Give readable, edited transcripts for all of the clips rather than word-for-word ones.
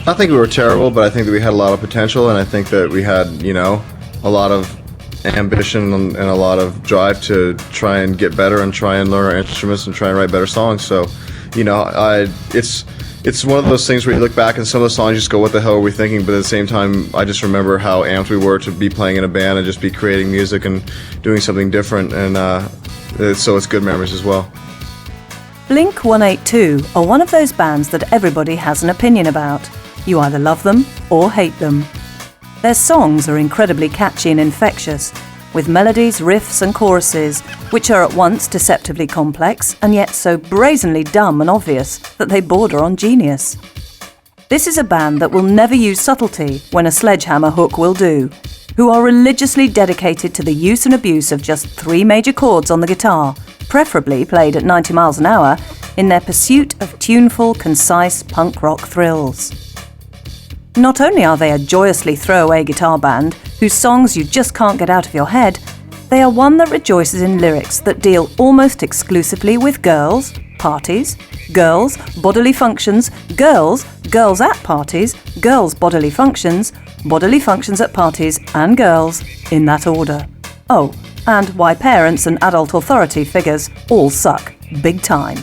I think we were terrible, but I think that we had a lot of potential, and I think that we had, a lot of ambition and a lot of drive to try and get better and try and learn our instruments and try and write better songs. So, it's one of those things where you look back and some of the songs just go, what the hell are we thinking? But at the same time, I just remember how amped we were to be playing in a band and just be creating music and doing something different, and so it's good memories as well. Blink-182 are one of those bands that everybody has an opinion about. You either love them or hate them. Their songs are incredibly catchy and infectious, with melodies, riffs and choruses which are at once deceptively complex and yet so brazenly dumb and obvious that they border on genius. This is a band that will never use subtlety when a sledgehammer hook will do, who are religiously dedicated to the use and abuse of just 3 major chords on the guitar, preferably played at 90 miles an hour, in their pursuit of tuneful, concise punk rock thrills. Not only are they a joyously throwaway guitar band whose songs you just can't get out of your head, they are one that rejoices in lyrics that deal almost exclusively with girls, parties, girls, bodily functions, girls at parties, girls' bodily functions at parties, and girls, in that order. Oh, and why parents and adult authority figures all suck, big time.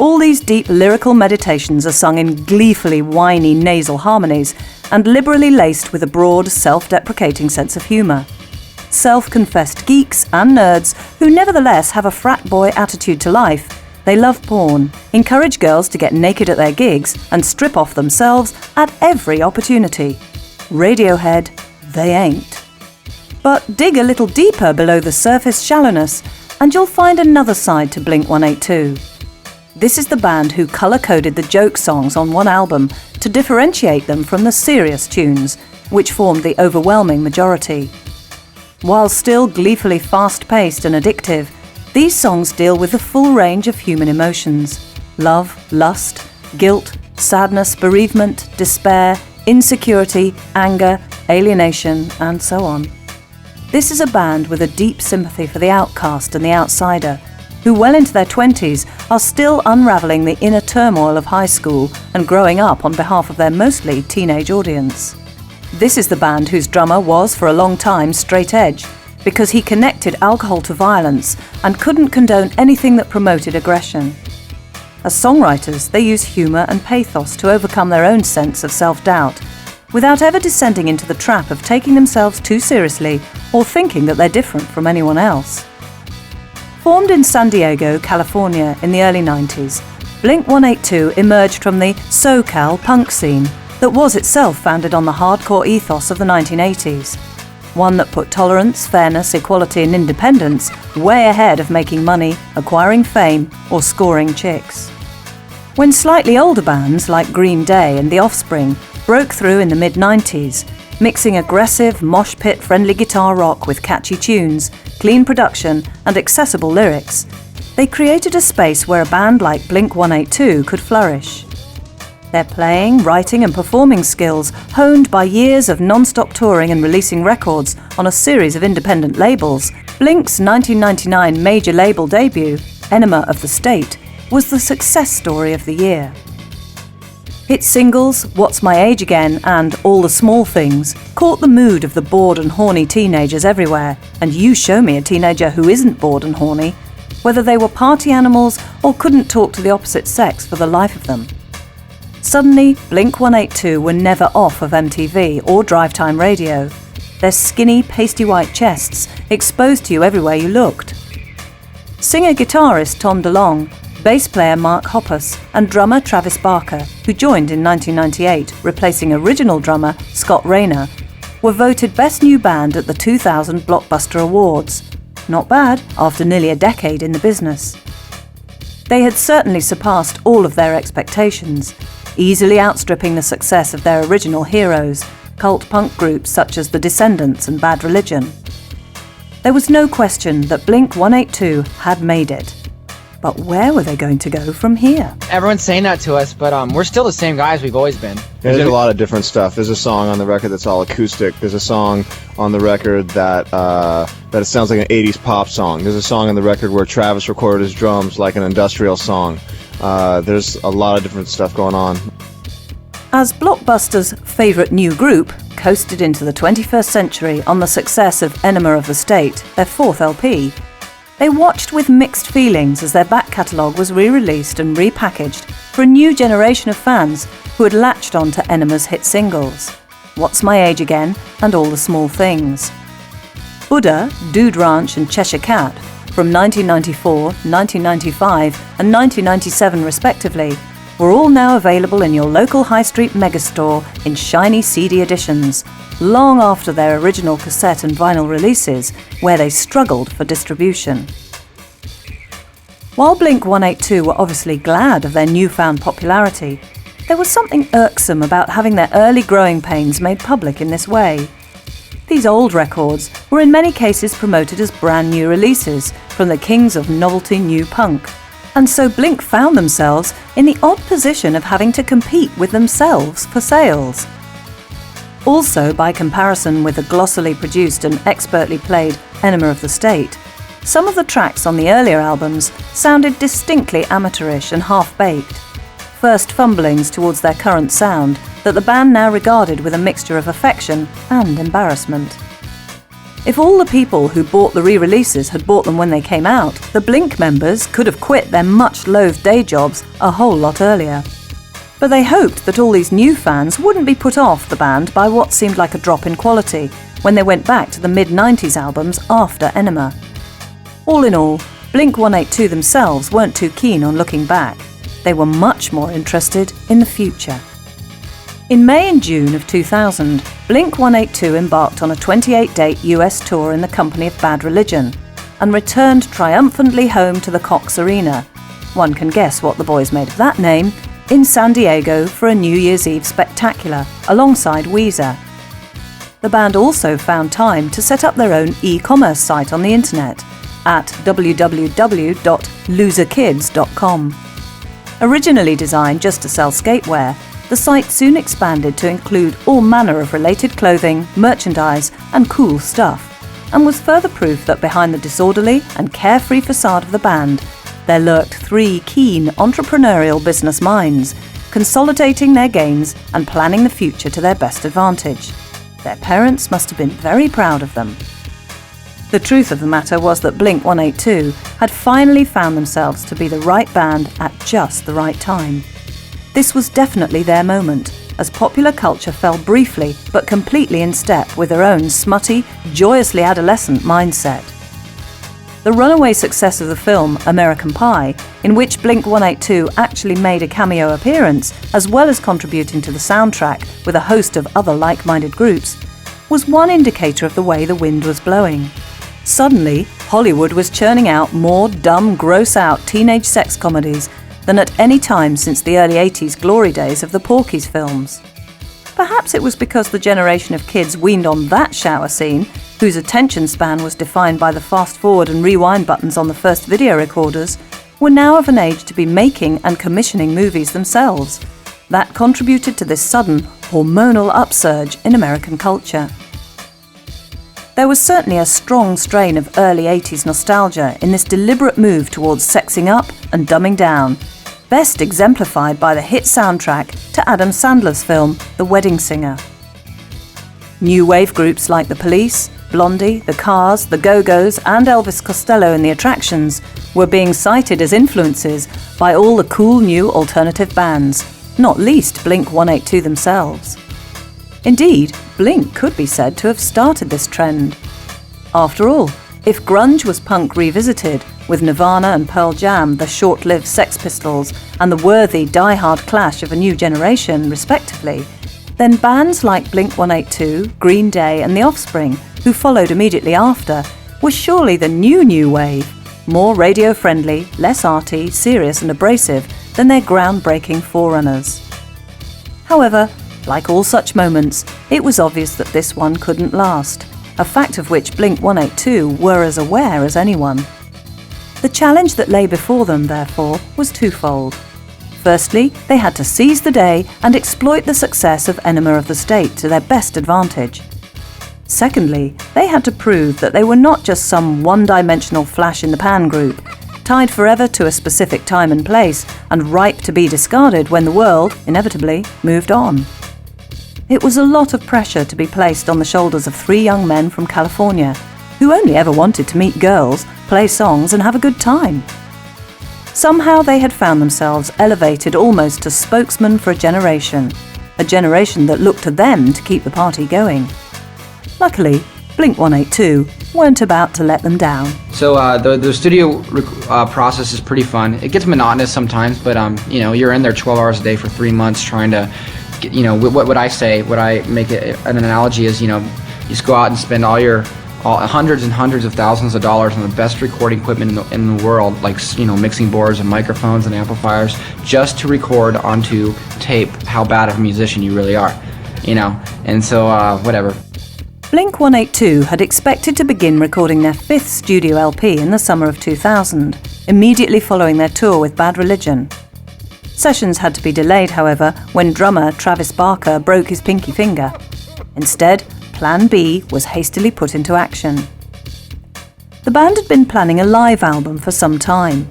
All these deep lyrical meditations are sung in gleefully whiny nasal harmonies and liberally laced with a broad, self-deprecating sense of humour. Self-confessed geeks and nerds who nevertheless have a frat boy attitude to life, they love porn, encourage girls to get naked at their gigs and strip off themselves at every opportunity. Radiohead, they ain't. But dig a little deeper below the surface shallowness and you'll find another side to Blink-182. This is the band who colour-coded the joke songs on one album to differentiate them from the serious tunes, which formed the overwhelming majority. While still gleefully fast-paced and addictive, these songs deal with the full range of human emotions: love, lust, guilt, sadness, bereavement, despair, insecurity, anger, alienation, and so on. This is a band with a deep sympathy for the outcast and the outsider, who well into their 20s are still unravelling the inner turmoil of high school and growing up on behalf of their mostly teenage audience. This is the band whose drummer was for a long time straight edge, because he connected alcohol to violence and couldn't condone anything that promoted aggression. As songwriters, they use humour and pathos to overcome their own sense of self-doubt, without ever descending into the trap of taking themselves too seriously or thinking that they're different from anyone else. Formed in San Diego, California in the early 90s, Blink-182 emerged from the SoCal punk scene that was itself founded on the hardcore ethos of the 1980s, one that put tolerance, fairness, equality and independence way ahead of making money, acquiring fame or scoring chicks. When slightly older bands like Green Day and The Offspring broke through in the mid-90s, mixing aggressive, mosh pit-friendly guitar rock with catchy tunes, clean production and accessible lyrics, they created a space where a band like Blink-182 could flourish. Their playing, writing and performing skills, honed by years of non-stop touring and releasing records on a series of independent labels, Blink's 1999 major label debut, Enema of the State, was the success story of the year. Hit singles What's My Age Again and All the Small Things caught the mood of the bored and horny teenagers everywhere, and you show me a teenager who isn't bored and horny, whether they were party animals or couldn't talk to the opposite sex for the life of them. Suddenly, Blink-182 were never off of MTV or drive-time radio, their skinny, pasty white chests exposed to you everywhere you looked. Singer-guitarist Tom DeLonge, bass player Mark Hoppus and drummer Travis Barker, who joined in 1998, replacing original drummer Scott Rayner, were voted Best New Band at the 2000 Blockbuster Awards. Not bad after nearly a decade in the business. They had certainly surpassed all of their expectations, easily outstripping the success of their original heroes, cult punk groups such as The Descendants and Bad Religion. There was no question that Blink-182 had made it. But where were they going to go from here? Everyone's saying that to us, but we're still the same guys we've always been. There's a lot of different stuff. There's a song on the record that's all acoustic. There's a song on the record that it sounds like an 80s pop song. There's a song on the record where Travis recorded his drums like an industrial song. There's a lot of different stuff going on. As Blockbuster's favourite new group coasted into the 21st century on the success of Enema of the State, their fourth LP, they watched with mixed feelings as their back catalogue was re-released and repackaged for a new generation of fans who had latched on to Enema's hit singles, What's My Age Again and All the Small Things. Buddha, Dude Ranch and Cheshire Cat, from 1994, 1995 and 1997 respectively, were all now available in your local high street megastore in shiny CD editions, long after their original cassette and vinyl releases, where they struggled for distribution. While Blink-182 were obviously glad of their newfound popularity, there was something irksome about having their early growing pains made public in this way. These old records were in many cases promoted as brand new releases from the kings of novelty new punk, and so Blink found themselves in the odd position of having to compete with themselves for sales. Also, by comparison with the glossily produced and expertly played Enema of the State, some of the tracks on the earlier albums sounded distinctly amateurish and half-baked, first fumblings towards their current sound that the band now regarded with a mixture of affection and embarrassment. If all the people who bought the re-releases had bought them when they came out, the Blink members could have quit their much-loathed day jobs a whole lot earlier. But they hoped that all these new fans wouldn't be put off the band by what seemed like a drop in quality when they went back to the mid-90s albums after Enema. All in all, Blink-182 themselves weren't too keen on looking back. They were much more interested in the future. In May and June of 2000, Blink-182 embarked on a 28-date US tour in the company of Bad Religion and returned triumphantly home to the Cox Arena. One can guess what the boys made of that name, in San Diego for a New Year's Eve spectacular alongside Weezer. The band also found time to set up their own e-commerce site on the internet at www.loserkids.com. Originally designed just to sell skatewear, the site soon expanded to include all manner of related clothing, merchandise and cool stuff, and was further proof that behind the disorderly and carefree facade of the band, there lurked three keen entrepreneurial business minds, consolidating their gains and planning the future to their best advantage. Their parents must have been very proud of them. The truth of the matter was that Blink-182 had finally found themselves to be the right band at just the right time. This was definitely their moment, as popular culture fell briefly but completely in step with their own smutty, joyously adolescent mindset. The runaway success of the film American Pie, in which Blink-182 actually made a cameo appearance, as well as contributing to the soundtrack with a host of other like-minded groups, was one indicator of the way the wind was blowing. Suddenly, Hollywood was churning out more dumb, gross-out teenage sex comedies than at any time since the early 80s glory days of the Porky's films. Perhaps it was because the generation of kids weaned on that shower scene, whose attention span was defined by the fast-forward and rewind buttons on the first video recorders, were now of an age to be making and commissioning movies themselves. That contributed to this sudden, hormonal upsurge in American culture. There was certainly a strong strain of early 80s nostalgia in this deliberate move towards sexing up and dumbing down, best exemplified by the hit soundtrack to Adam Sandler's film The Wedding Singer. New wave groups like The Police, Blondie, The Cars, The Go-Go's and Elvis Costello and The Attractions were being cited as influences by all the cool new alternative bands, not least Blink-182 themselves. Indeed, Blink could be said to have started this trend. After all, if grunge was punk revisited, with Nirvana and Pearl Jam the short-lived Sex Pistols and the worthy die-hard Clash of a new generation, respectively, then bands like Blink-182, Green Day and The Offspring, who followed immediately after, were surely the new wave, more radio-friendly, less arty, serious and abrasive than their groundbreaking forerunners. However, like all such moments, it was obvious that this one couldn't last, a fact of which Blink-182 were as aware as anyone. The challenge that lay before them, therefore, was twofold. Firstly, they had to seize the day and exploit the success of Enema of the State to their best advantage. Secondly, they had to prove that they were not just some one-dimensional flash-in-the-pan group, tied forever to a specific time and place, and ripe to be discarded when the world, inevitably, moved on. It was a lot of pressure to be placed on the shoulders of 3 young men from California, who only ever wanted to meet girls, play songs, and have a good time. Somehow they had found themselves elevated almost to spokesmen for a generation that looked to them to keep the party going. Luckily, Blink-182 weren't about to let them down. So the studio process is pretty fun. It gets monotonous sometimes, but you're in there 12 hours a day for 3 months trying to get, what I make it an analogy is, you just go out and spend hundreds and hundreds of thousands of dollars on the best recording equipment in the world, like mixing boards and microphones and amplifiers, just to record onto tape how bad of a musician you really are, and so whatever. Blink-182 had expected to begin recording their 5th studio LP in the summer of 2000, immediately following their tour with Bad Religion. Sessions had to be delayed, however, when drummer Travis Barker broke his pinky finger. Instead, Plan B was hastily put into action. The band had been planning a live album for some time.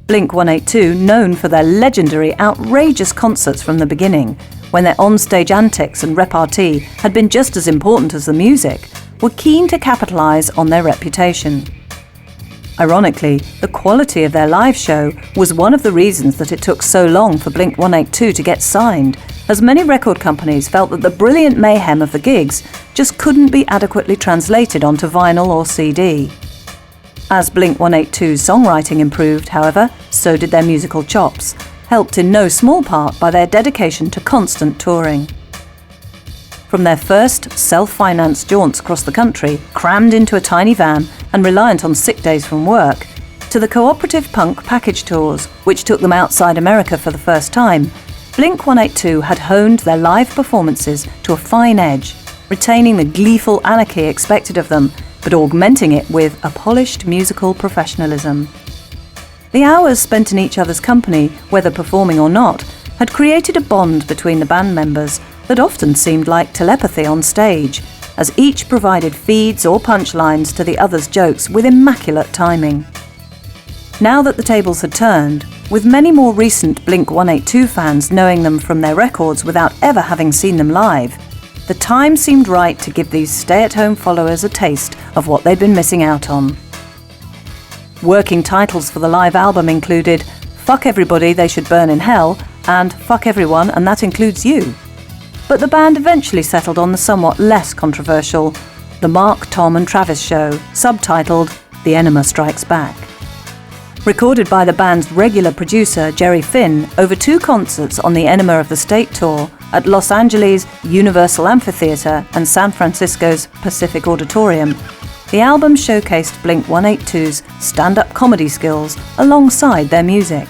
Blink-182, known for their legendary, outrageous concerts from the beginning, when their on-stage antics and repartee had been just as important as the music, were keen to capitalise on their reputation. Ironically, the quality of their live show was one of the reasons that it took so long for Blink-182 to get signed, as many record companies felt that the brilliant mayhem of the gigs just couldn't be adequately translated onto vinyl or CD. As Blink-182's songwriting improved, however, so did their musical chops, helped in no small part by their dedication to constant touring. From their first self-financed jaunts across the country, crammed into a tiny van and reliant on sick days from work, to the cooperative punk package tours, which took them outside America for the first time, Blink-182 had honed their live performances to a fine edge, retaining the gleeful anarchy expected of them, but augmenting it with a polished musical professionalism. The hours spent in each other's company, whether performing or not, had created a bond between the band members that often seemed like telepathy on stage, as each provided feeds or punchlines to the other's jokes with immaculate timing. Now that the tables had turned, with many more recent Blink-182 fans knowing them from their records without ever having seen them live, the time seemed right to give these stay-at-home followers a taste of what they'd been missing out on. Working titles for the live album included Fuck Everybody, They Should Burn in Hell and Fuck Everyone, and That Includes You. But the band eventually settled on the somewhat less controversial The Mark, Tom and Travis Show, subtitled The Enema Strikes Back. Recorded by the band's regular producer Jerry Finn over 2 concerts on the Enema of the State tour at Los Angeles' Universal Amphitheatre and San Francisco's Pacific Auditorium, the album showcased Blink-182's stand-up comedy skills alongside their music.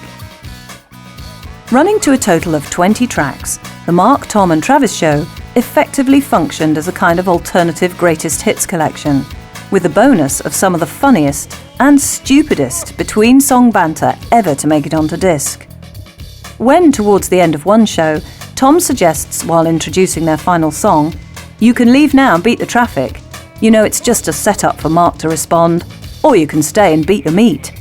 Running to a total of 20 tracks, the Mark, Tom and Travis Show effectively functioned as a kind of alternative greatest hits collection, with the bonus of some of the funniest and stupidest between-song banter ever to make it onto disc. When, towards the end of one show, Tom suggests while introducing their final song, "You can leave now and beat the traffic. You know it's just a setup for Mark to respond, or you can stay and beat the meat."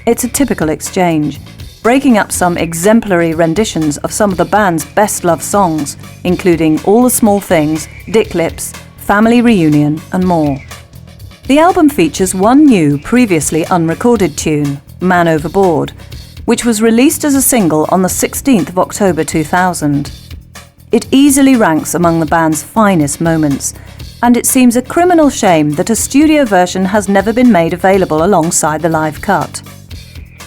It's a typical exchange, breaking up some exemplary renditions of some of the band's best-loved songs, including All the Small Things, Dick Lips, Family Reunion, and more. The album features one new, previously unrecorded tune, Man Overboard, which was released as a single on the 16th of October 2000. It easily ranks among the band's finest moments, and it seems a criminal shame that a studio version has never been made available alongside the live cut.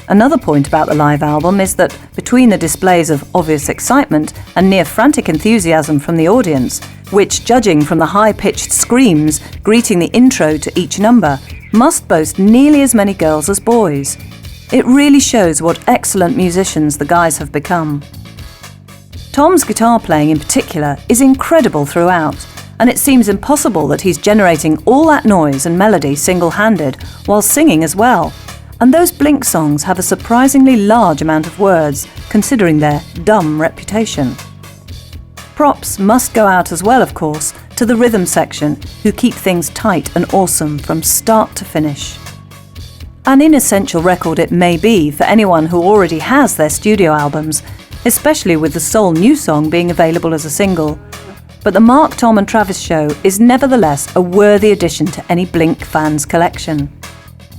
Another point about the live album is that between the displays of obvious excitement and near-frantic enthusiasm from the audience, which, judging from the high-pitched screams greeting the intro to each number, must boast nearly as many girls as boys, it really shows what excellent musicians the guys have become. Tom's guitar playing in particular is incredible throughout, and it seems impossible that he's generating all that noise and melody single-handed while singing as well. And those Blink songs have a surprisingly large amount of words, considering their dumb reputation. Props must go out as well, of course, to the rhythm section, who keep things tight and awesome from start to finish. An inessential record it may be for anyone who already has their studio albums, especially with the sole new song being available as a single. But the Mark, Tom and Travis show is nevertheless a worthy addition to any Blink fans' collection.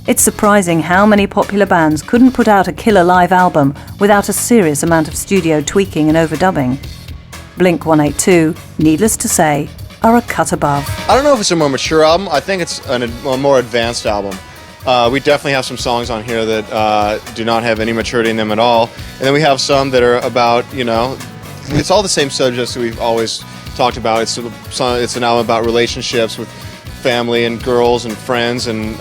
It's surprising how many popular bands couldn't put out a killer live album without a serious amount of studio tweaking and overdubbing. Blink 182, needless to say, are a cut above. I don't know if it's a more mature album. I think it's a more advanced album. We definitely have some songs on here that do not have any maturity in them at all. And then we have some that are about, it's all the same subjects that we've always talked about. It's an album about relationships with family and girls and friends and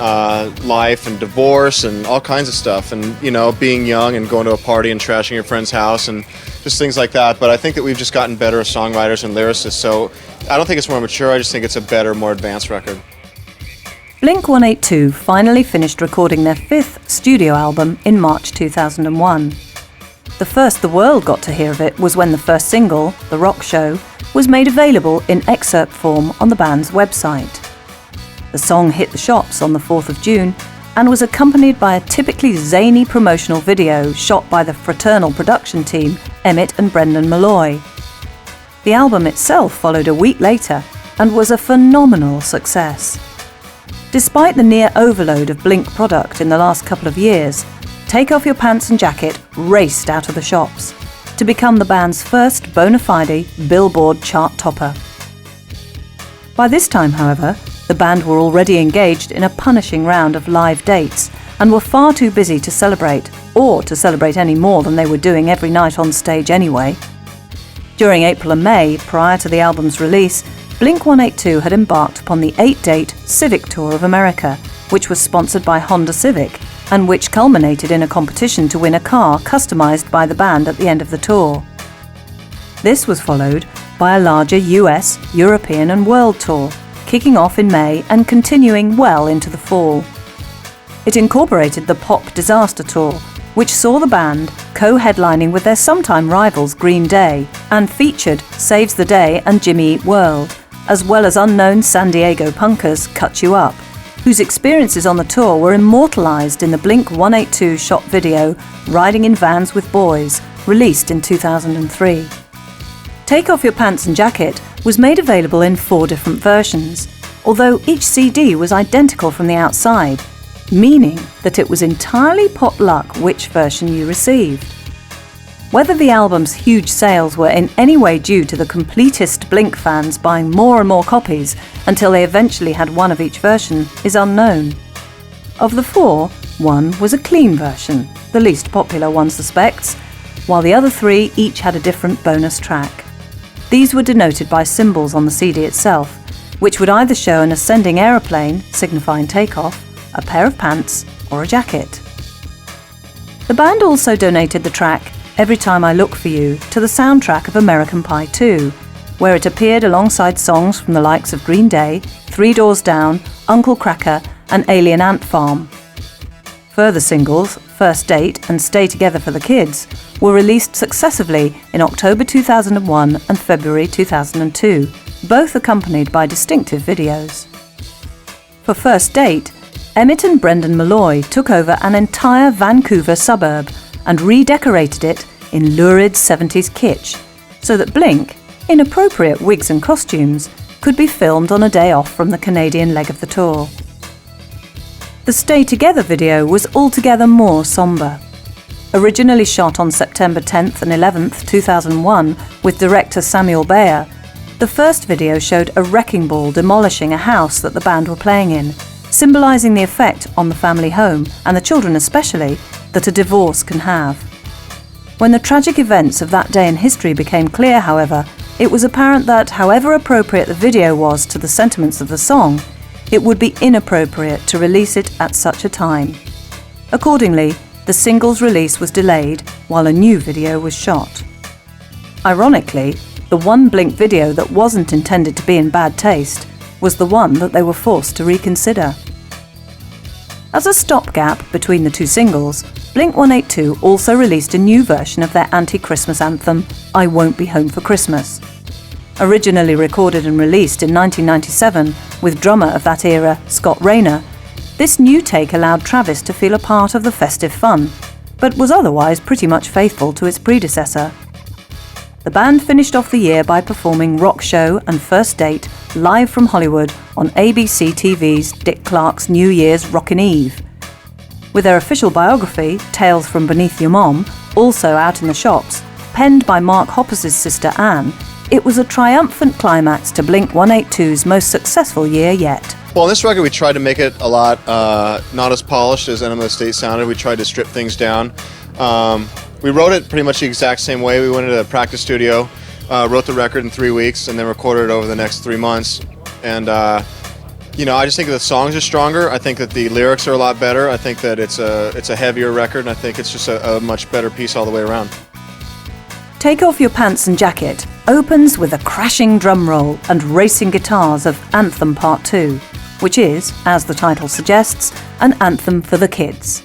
life and divorce and all kinds of stuff. And, being young and going to a party and trashing your friend's house and just things like that. But I think that we've just gotten better as songwriters and lyricists. So I don't think it's more mature. I just think it's a better, more advanced record. Blink 182 finally finished recording their 5th studio album in March 2001. The first the world got to hear of it was when the first single, The Rock Show, was made available in excerpt form on the band's website. The song hit the shops on the 4th of June and was accompanied by a typically zany promotional video shot by the fraternal production team Emmett and Brendan Malloy. The album itself followed a week later and was a phenomenal success. Despite the near overload of Blink product in the last couple of years, Take Off Your Pants and Jacket raced out of the shops to become the band's first bona fide Billboard chart topper. By this time, however, the band were already engaged in a punishing round of live dates and were far too busy to celebrate, or to celebrate any more than they were doing every night on stage anyway. During April and May, prior to the album's release, Blink 182 had embarked upon the 8-date Civic Tour of America, which was sponsored by Honda Civic, and which culminated in a competition to win a car customised by the band at the end of the tour. This was followed by a larger US, European and World Tour, kicking off in May and continuing well into the fall. It incorporated the Pop Disaster Tour, which saw the band co-headlining with their sometime rivals Green Day and featured Saves the Day and Jimmy Eat World, as well as unknown San Diego punkers Cut You Up, whose experiences on the tour were immortalised in the Blink 182 shot video Riding in Vans with Boys, released in 2003. Take Off Your Pants and Jacket was made available in 4 different versions, although each CD was identical from the outside, meaning that it was entirely pot luck which version you received. Whether the album's huge sales were in any way due to the completist Blink fans buying more and more copies until they eventually had one of each version is unknown. Of the 4, one was a clean version, the least popular one suspects, while the other 3 each had a different bonus track. These were denoted by symbols on the CD itself, which would either show an ascending aeroplane, signifying takeoff, a pair of pants, or a jacket. The band also donated the track Every Time I Look For You to the soundtrack of American Pie 2, where it appeared alongside songs from the likes of Green Day, Three Doors Down, Uncle Kracker, and Alien Ant Farm. Further singles, First Date and Stay Together for the Kids, were released successively in October 2001 and February 2002, both accompanied by distinctive videos. For First Date, Emmett and Brendan Malloy took over an entire Vancouver suburb and redecorated it in lurid 70s kitsch, so that Blink, in appropriate wigs and costumes, could be filmed on a day off from the Canadian leg of the tour. The Stay Together video was altogether more sombre. Originally shot on September 10th and 11th, 2001, with director Samuel Bayer, the first video showed a wrecking ball demolishing a house that the band were playing in, symbolising the effect on the family home, and the children especially, that a divorce can have. When the tragic events of that day in history became clear, however, it was apparent that, however appropriate the video was to the sentiments of the song, it would be inappropriate to release it at such a time. Accordingly, the single's release was delayed while a new video was shot. Ironically, the one Blink video that wasn't intended to be in bad taste was the one that they were forced to reconsider. As a stopgap between the 2 singles, Blink 182 also released a new version of their anti-Christmas anthem, I Won't Be Home for Christmas. Originally recorded and released in 1997 with drummer of that era, Scott Rayner, This new take allowed Travis to feel a part of the festive fun, but was otherwise pretty much faithful to its predecessor. The band finished off the year by performing Rock Show and First Date live from Hollywood on ABC TV's Dick Clark's New Year's Rockin' Eve. With their official biography, Tales from Beneath Your Mom, also out in the shops, penned by Mark Hoppus' sister Anne, it was a triumphant climax to Blink-182's most successful year yet. Well, on this record, we tried to make it a lot not as polished as Enema of the State sounded. We tried to strip things down. We wrote it pretty much the exact same way. We went into a practice studio, wrote the record in 3 weeks, and then recorded it over the next 3 months. And, I just think that the songs are stronger. I think that the lyrics are a lot better. I think that it's a heavier record, and I think it's just a much better piece all the way around. Take Off Your Pants and Jacket opens with a crashing drum roll and racing guitars of Anthem Part 2, which is, as the title suggests, an anthem for the kids.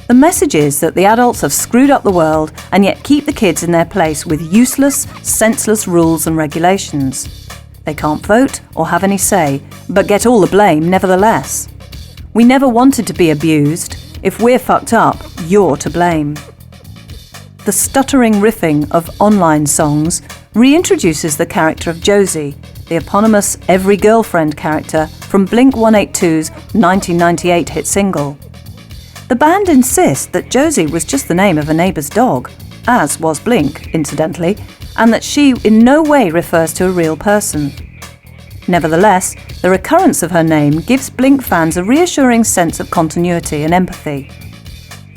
The message is that the adults have screwed up the world and yet keep the kids in their place with useless, senseless rules and regulations. They can't vote or have any say, but get all the blame nevertheless. We never wanted to be abused. If we're fucked up, you're to blame. The stuttering riffing of online songs reintroduces the character of Josie, the eponymous Every Girlfriend character from Blink-182's 1998 hit single. The band insists that Josie was just the name of a neighbour's dog, as was Blink, incidentally, and that she in no way refers to a real person. Nevertheless, the recurrence of her name gives Blink fans a reassuring sense of continuity and empathy.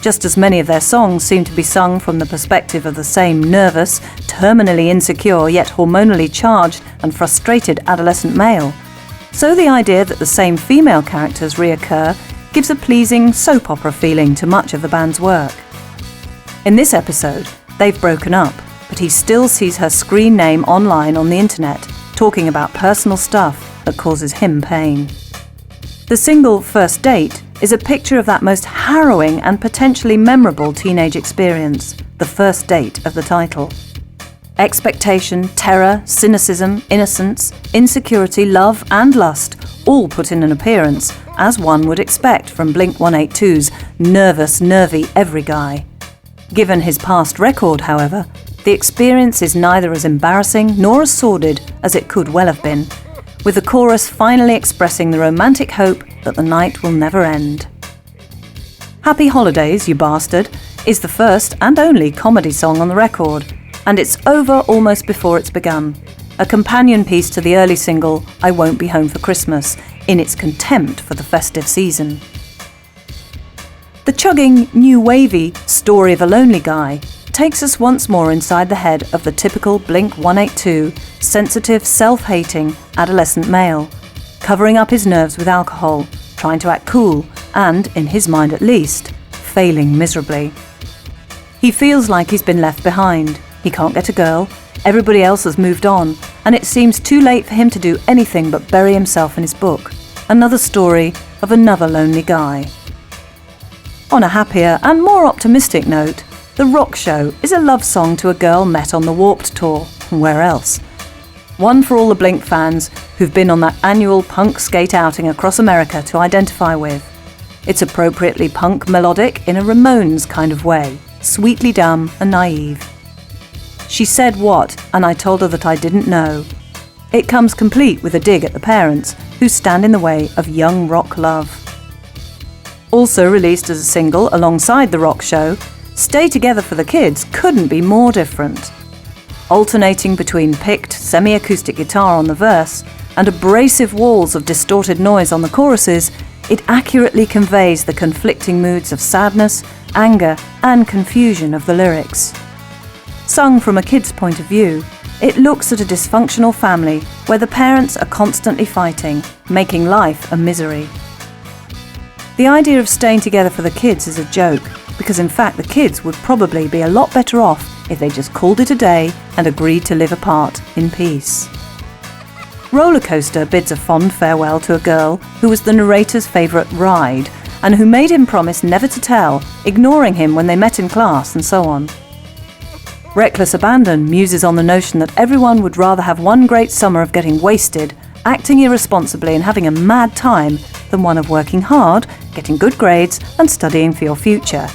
Just as many of their songs seem to be sung from the perspective of the same nervous, terminally insecure yet hormonally charged and frustrated adolescent male, so the idea that the same female characters reoccur gives a pleasing soap opera feeling to much of the band's work. In this episode, they've broken up, but he still sees her screen name online on the internet, talking about personal stuff that causes him pain. The single First Date is a picture of that most harrowing and potentially memorable teenage experience, the first date of the title. Expectation, terror, cynicism, innocence, insecurity, love and lust all put in an appearance, as one would expect from Blink-182's nervous, nervy every guy. Given his past record, however, the experience is neither as embarrassing nor as sordid as it could well have been, with the chorus finally expressing the romantic hope that the night will never end. Happy Holidays, You Bastard is the first and only comedy song on the record, and it's over almost before it's begun, a companion piece to the early single I Won't Be Home for Christmas, in its contempt for the festive season. The chugging, new wavy Story of a Lonely Guy takes us once more inside the head of the typical Blink-182, sensitive, self-hating adolescent male, covering up his nerves with alcohol, trying to act cool, and, in his mind at least, failing miserably. He feels like he's been left behind. He can't get a girl, everybody else has moved on, and it seems too late for him to do anything but bury himself in his book. Another story of another lonely guy. On a happier and more optimistic note, The Rock Show is a love song to a girl met on the Warped Tour. Where else? One for all the Blink fans who've been on that annual punk skate outing across America to identify with. It's appropriately punk melodic in a Ramones kind of way, sweetly dumb and naive. She said what, and I told her that I didn't know. It comes complete with a dig at the parents who stand in the way of young rock love. Also released as a single alongside The Rock Show, Stay Together for the Kids couldn't be more different. Alternating between picked semi-acoustic guitar on the verse and abrasive walls of distorted noise on the choruses, it accurately conveys the conflicting moods of sadness, anger, and confusion of the lyrics. Sung from a kid's point of view, it looks at a dysfunctional family where the parents are constantly fighting, making life a misery. The idea of staying together for the kids is a joke, because in fact the kids would probably be a lot better off if they just called it a day and agreed to live apart in peace. Roller Coaster bids a fond farewell to a girl who was the narrator's favourite ride and who made him promise never to tell, ignoring him when they met in class and so on. Reckless Abandon muses on the notion that everyone would rather have one great summer of getting wasted, acting irresponsibly and having a mad time than one of working hard, getting good grades and studying for your future,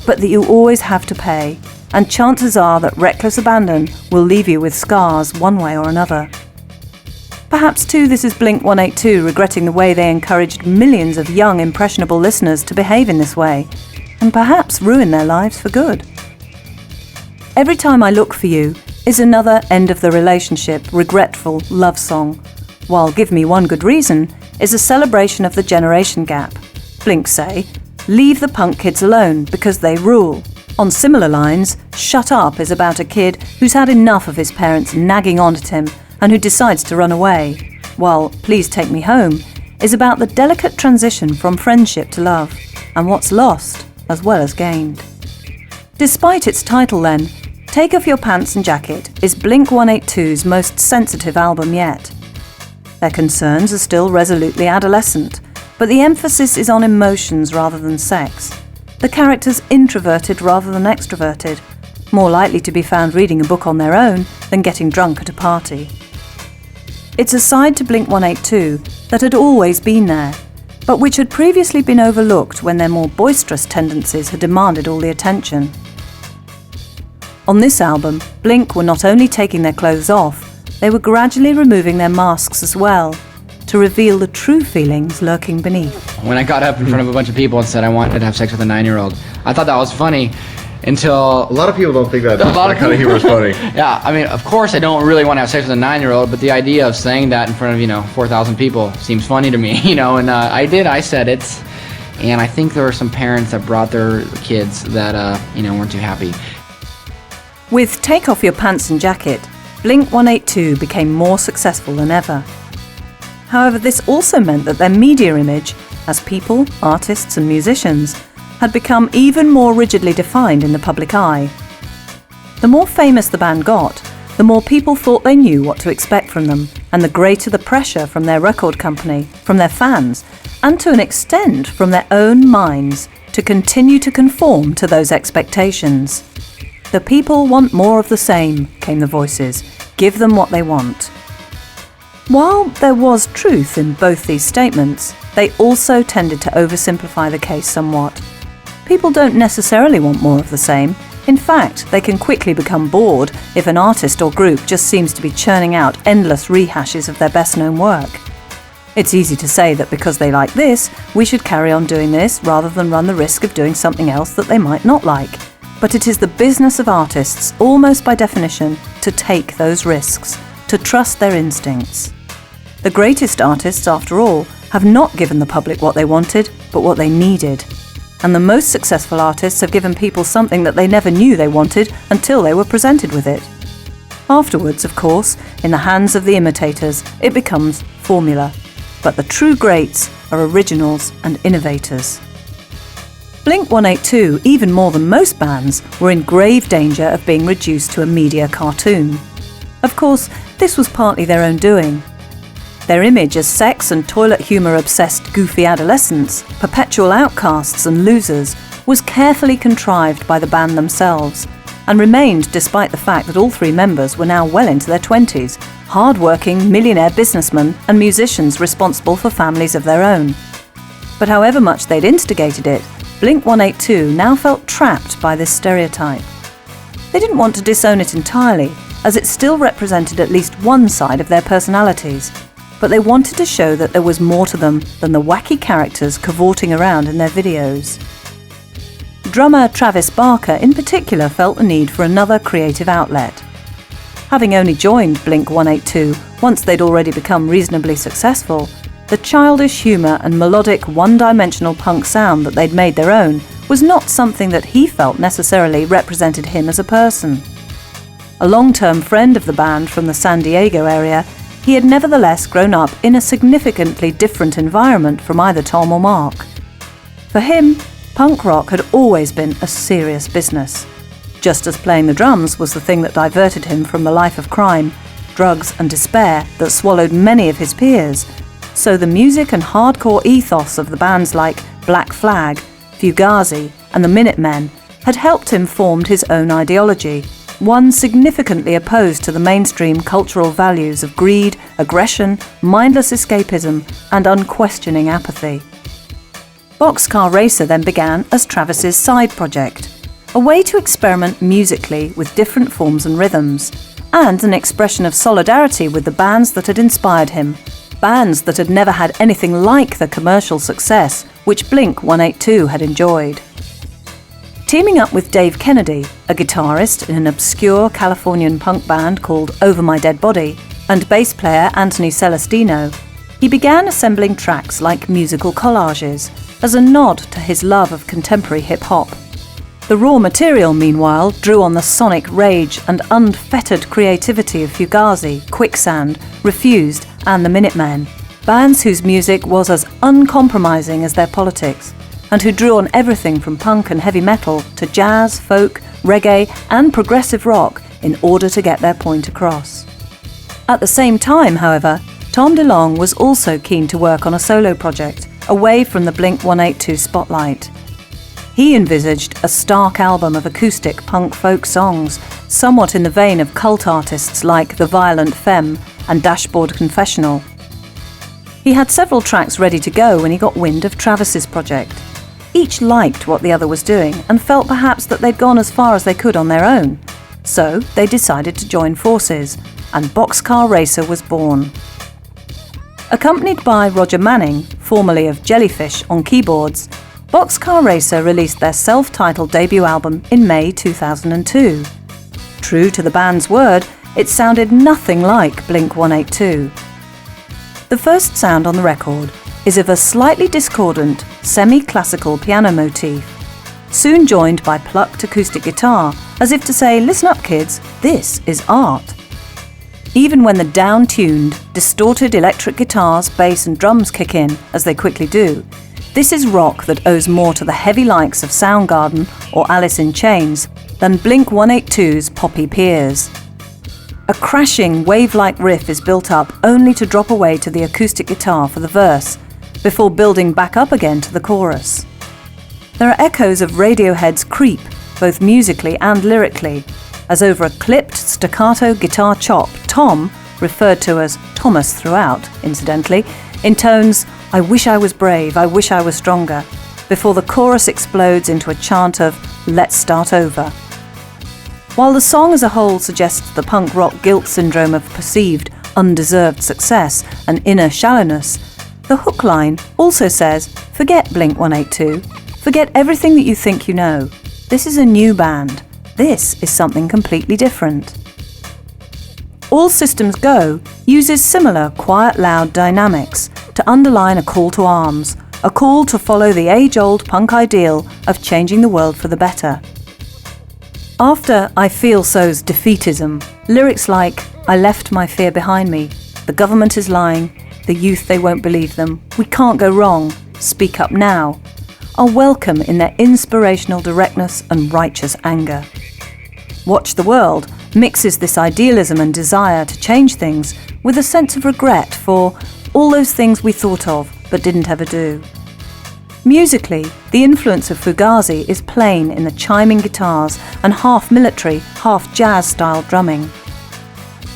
but that you always have to pay, and chances are that reckless abandon will leave you with scars one way or another. Perhaps too this is Blink-182 regretting the way they encouraged millions of young impressionable listeners to behave in this way, and perhaps ruin their lives for good. Every Time I Look For You is another end-of-the-relationship, regretful love song, while Give Me One Good Reason is a celebration of the generation gap. Blink say, leave the punk kids alone because they rule. On similar lines, Shut Up is about a kid who's had enough of his parents nagging on at him and who decides to run away, while Please Take Me Home is about the delicate transition from friendship to love and what's lost as well as gained. Despite its title then, Take Off Your Pants and Jacket is Blink-182's most sensitive album yet. Their concerns are still resolutely adolescent, but the emphasis is on emotions rather than sex. The characters introverted rather than extroverted, more likely to be found reading a book on their own than getting drunk at a party. It's a side to Blink-182 that had always been there, but which had previously been overlooked when their more boisterous tendencies had demanded all the attention. On this album, Blink were not only taking their clothes off, they were gradually removing their masks as well, to reveal the true feelings lurking beneath. When I got up in front of a bunch of people and said I wanted to have sex with a 9-year-old, I thought that was funny until... A lot of people don't think that kind of humor is funny. Yeah, I mean, of course I don't really want to have sex with a 9-year-old, but the idea of saying that in front of, 4,000 people seems funny to me, and I said it, and I think there were some parents that brought their kids that, weren't too happy. With Take Off Your Pants and Jacket, Blink-182 became more successful than ever. However, this also meant that their media image, as people, artists and musicians, had become even more rigidly defined in the public eye. The more famous the band got, the more people thought they knew what to expect from them, and the greater the pressure from their record company, from their fans, and to an extent from their own minds to continue to conform to those expectations. The people want more of the same, came the voices. Give them what they want. While there was truth in both these statements, they also tended to oversimplify the case somewhat. People don't necessarily want more of the same. In fact, they can quickly become bored if an artist or group just seems to be churning out endless rehashes of their best-known work. It's easy to say that because they like this, we should carry on doing this rather than run the risk of doing something else that they might not like. But it is the business of artists, almost by definition, to take those risks, to trust their instincts. The greatest artists, after all, have not given the public what they wanted, but what they needed. And the most successful artists have given people something that they never knew they wanted until they were presented with it. Afterwards, of course, in the hands of the imitators, it becomes formula. But the true greats are originals and innovators. Blink-182, even more than most bands, were in grave danger of being reduced to a media cartoon. Of course, this was partly their own doing. Their image as sex and toilet humour-obsessed goofy adolescents, perpetual outcasts and losers, was carefully contrived by the band themselves, and remained despite the fact that all three members were now well into their 20s, hard-working millionaire businessmen and musicians responsible for families of their own. But however much they'd instigated it, Blink-182 now felt trapped by this stereotype. They didn't want to disown it entirely, as it still represented at least one side of their personalities, but they wanted to show that there was more to them than the wacky characters cavorting around in their videos. Drummer Travis Barker in particular felt the need for another creative outlet. Having only joined Blink-182 once they'd already become reasonably successful, the childish humour and melodic one-dimensional punk sound that they'd made their own was not something that he felt necessarily represented him as a person. A long-term friend of the band from the San Diego area, he had nevertheless grown up in a significantly different environment from either Tom or Mark. For him, punk rock had always been a serious business. Just as playing the drums was the thing that diverted him from the life of crime, drugs and despair that swallowed many of his peers, so the music and hardcore ethos of the bands like Black Flag, Fugazi and the Minutemen had helped him form his own ideology, one significantly opposed to the mainstream cultural values of greed, aggression, mindless escapism, and unquestioning apathy. Boxcar Racer then began as Travis's side project, a way to experiment musically with different forms and rhythms, and an expression of solidarity with the bands that had inspired him, bands that had never had anything like the commercial success which Blink-182 had enjoyed. Teaming up with Dave Kennedy, a guitarist in an obscure Californian punk band called Over My Dead Body, and bass player Anthony Celestino, he began assembling tracks like musical collages as a nod to his love of contemporary hip-hop. The raw material, meanwhile, drew on the sonic rage and unfettered creativity of Fugazi, Quicksand, Refused, and the Minutemen, bands whose music was as uncompromising as their politics, and who drew on everything from punk and heavy metal to jazz, folk, reggae, and progressive rock in order to get their point across. At the same time, however, Tom DeLonge was also keen to work on a solo project, away from the Blink-182 spotlight. He envisaged a stark album of acoustic punk folk songs, somewhat in the vein of cult artists like The Violent Femme and Dashboard Confessional. He had several tracks ready to go when he got wind of Travis's project. Each liked what the other was doing and felt perhaps that they'd gone as far as they could on their own. So they decided to join forces, and Boxcar Racer was born. Accompanied by Roger Manning, formerly of Jellyfish, on keyboards, Boxcar Racer released their self-titled debut album in May 2002. True to the band's word, it sounded nothing like Blink-182. The first sound on the record is of a slightly discordant, semi-classical piano motif, soon joined by plucked acoustic guitar, as if to say, listen up kids, this is art. Even when the down-tuned, distorted electric guitars, bass and drums kick in, as they quickly do, this is rock that owes more to the heavy likes of Soundgarden or Alice in Chains than Blink-182's poppy peers. A crashing, wave-like riff is built up only to drop away to the acoustic guitar for the verse, before building back up again to the chorus. There are echoes of Radiohead's Creep, both musically and lyrically, as over a clipped staccato guitar chop, Tom, referred to as Thomas throughout, incidentally, intones, "I wish I was brave, I wish I was stronger," before the chorus explodes into a chant of "Let's start over." While the song as a whole suggests the punk rock guilt syndrome of perceived, undeserved success and inner shallowness, the hook line also says, forget Blink-182, forget everything that you think you know. This is a new band. This is something completely different. All Systems Go uses similar quiet, loud dynamics to underline a call to arms, a call to follow the age-old punk ideal of changing the world for the better. After I Feel So's defeatism, lyrics like, I left my fear behind me, the government is lying, the youth they won't believe them, we can't go wrong, speak up now, are welcome in their inspirational directness and righteous anger. Watch the World mixes this idealism and desire to change things with a sense of regret for all those things we thought of but didn't ever do. Musically, the influence of Fugazi is plain in the chiming guitars and half-military, half-jazz-style drumming.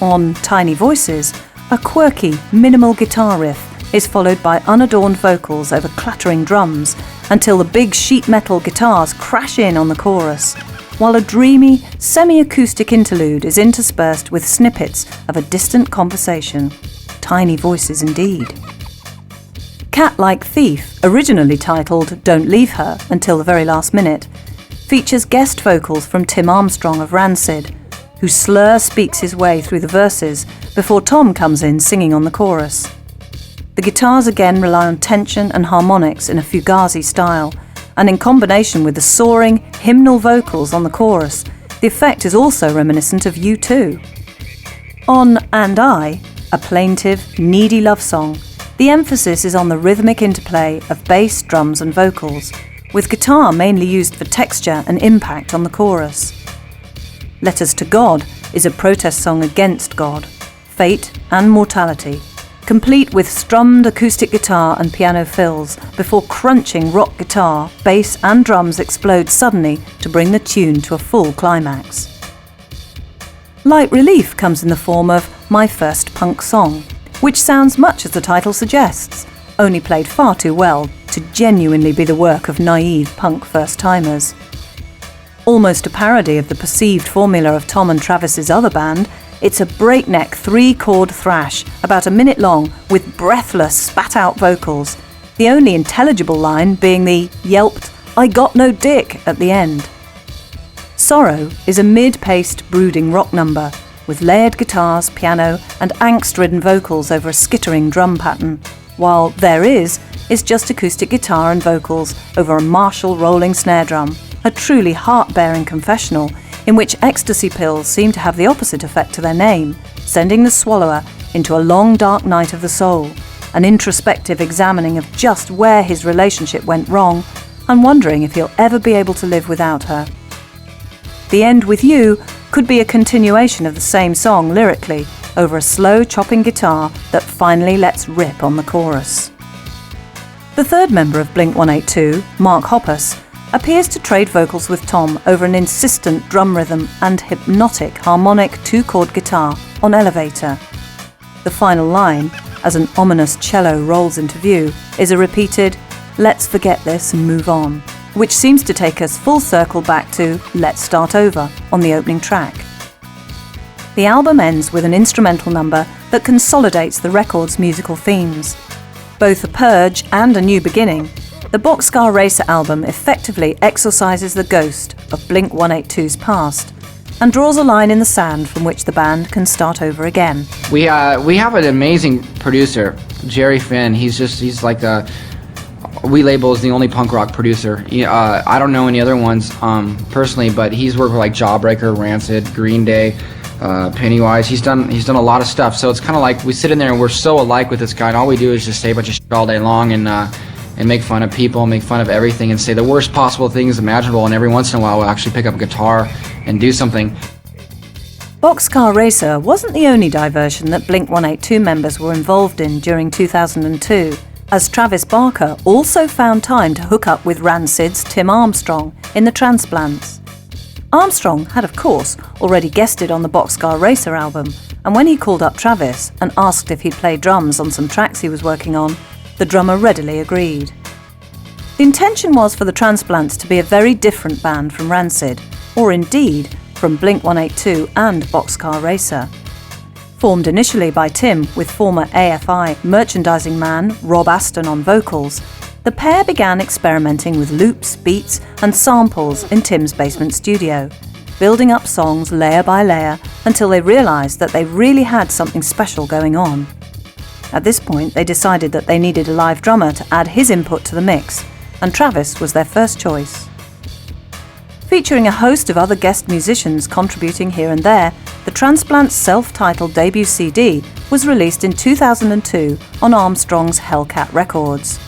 On Tiny Voices, a quirky, minimal guitar riff is followed by unadorned vocals over clattering drums until the big sheet metal guitars crash in on the chorus, while a dreamy, semi-acoustic interlude is interspersed with snippets of a distant conversation. Tiny Voices indeed. Cat Like Thief, originally titled Don't Leave Her until the very last minute, features guest vocals from Tim Armstrong of Rancid, whose slur speaks his way through the verses before Tom comes in singing on the chorus. The guitars again rely on tension and harmonics in a Fugazi style, and in combination with the soaring, hymnal vocals on the chorus, the effect is also reminiscent of U2. On And I, a plaintive, needy love song, the emphasis is on the rhythmic interplay of bass, drums and vocals, with guitar mainly used for texture and impact on the chorus. Letters to God is a protest song against God, fate and mortality, complete with strummed acoustic guitar and piano fills before crunching rock guitar, bass and drums explode suddenly to bring the tune to a full climax. Light relief comes in the form of My First Punk Song, which sounds much as the title suggests, only played far too well to genuinely be the work of naive punk first-timers. Almost a parody of the perceived formula of Tom and Travis's other band, it's a breakneck 3-chord thrash about a minute long with breathless, spat-out vocals, the only intelligible line being the yelped, "I got no dick" at the end. Sorrow is a mid-paced, brooding rock number, with layered guitars, piano, and angst-ridden vocals over a skittering drum pattern, while There Is just acoustic guitar and vocals over a Marshall rolling snare drum, a truly heart-bearing confessional in which ecstasy pills seem to have the opposite effect to their name, sending the swallower into a long dark night of the soul, an introspective examining of just where his relationship went wrong and wondering if he'll ever be able to live without her. The End With You could be a continuation of the same song lyrically, over a slow chopping guitar that finally lets rip on the chorus. The third member of Blink-182, Mark Hoppus, appears to trade vocals with Tom over an insistent drum rhythm and hypnotic harmonic 2-chord guitar on Elevator. The final line, as an ominous cello rolls into view, is a repeated "Let's forget this and move on," which seems to take us full circle back to Let's Start Over on the opening track. The album ends with an instrumental number that consolidates the record's musical themes. Both a purge and a new beginning, the Boxcar Racer album effectively exorcises the ghost of Blink-182's past and draws a line in the sand from which the band can start over again. We have an amazing producer, Jerry Finn. He's like a, we label as the only punk rock producer. I don't know any other ones personally, but he's worked with like Jawbreaker, Rancid, Green Day, Pennywise. He's done a lot of stuff. So it's kind of like we sit in there and we're so alike with this guy, and all we do is just say a bunch of shit all day long and make fun of people, make fun of everything, and say the worst possible things imaginable. And every once in a while, we'll actually pick up a guitar and do something. Boxcar Racer wasn't the only diversion that Blink-182 members were involved in during 2002, as Travis Barker also found time to hook up with Rancid's Tim Armstrong in The Transplants. Armstrong had, of course, already guested on the Boxcar Racer album, and when he called up Travis and asked if he'd play drums on some tracks he was working on, the drummer readily agreed. The intention was for the Transplants to be a very different band from Rancid, or indeed from Blink-182 and Boxcar Racer. Formed initially by Tim with former AFI merchandising man Rob Aston on vocals, the pair began experimenting with loops, beats and samples in Tim's basement studio, building up songs layer by layer until they realised that they really had something special going on. At this point, they decided that they needed a live drummer to add his input to the mix, and Travis was their first choice. Featuring a host of other guest musicians contributing here and there, the Transplants' self-titled debut CD was released in 2002 on Armstrong's Hellcat Records.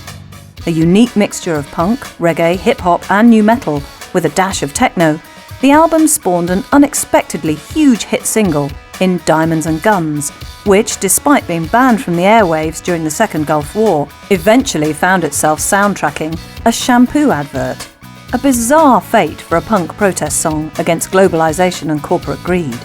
A unique mixture of punk, reggae, hip-hop and nu metal with a dash of techno, the album spawned an unexpectedly huge hit single in Diamonds and Guns, which, despite being banned from the airwaves during the Second Gulf War, eventually found itself soundtracking a shampoo advert. A bizarre fate for a punk protest song against globalization and corporate greed.